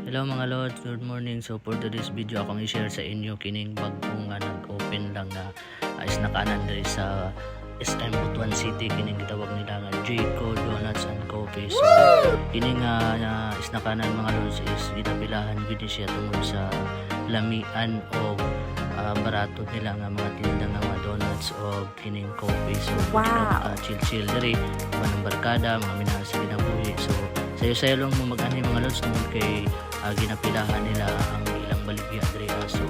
Hello mga lods, good morning. So for today's video akong i-share sa inyo kining bagong nga nag-open lang nga is nakanan diri sa SM Butuan City, kining gitawag nila nga Jayco Donuts and Coffee. So kining is nakanan mga lods is ginabilahan gid siya tungod sa lamian o barato nila nga mga tinda nga mga donuts o kining coffee. So wow, chill diri manang barkada, mga minahal sa ginabuhi. So sayo-sayo lang mo mag-ani mga lods tungod kay ginapilahan nila ang ilang baligya diri. So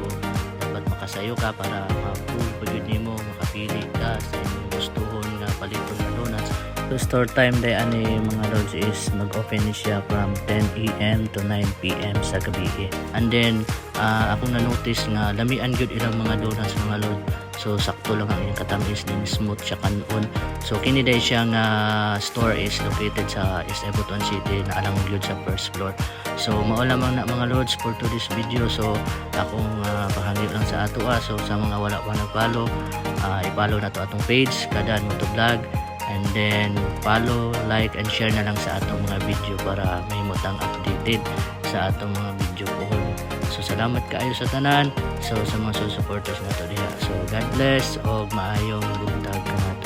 dapat makasayo ka para ma-full pagud nimo, makapili ka sa imong gustuhon nga paliton nga donuts. So store time day ani mga lods is mag-open siya from 10 AM to 9 PM sa gabi. And then akong na-notice nga lamian gyud ilang mga donuts mga lods. So sakto lang ang iyang katamis ning smooth siya kanon. So kini day siya nga store is located sa SM Butuan City, na alang gyud sa first floor. So mao lamang na mga lods for today's video. So akong pahangyo lang sa ato so sa mga wala pa nag-follow, i-follow na to atong page Kada Moto Vlog, and then follow, like and share na lang sa atong mga video para mahimutang updated sa atong mga video pohon. So salamat kaayo sa tanan, so sa mga supporters na to diha. So God bless og maayong buntag kanat.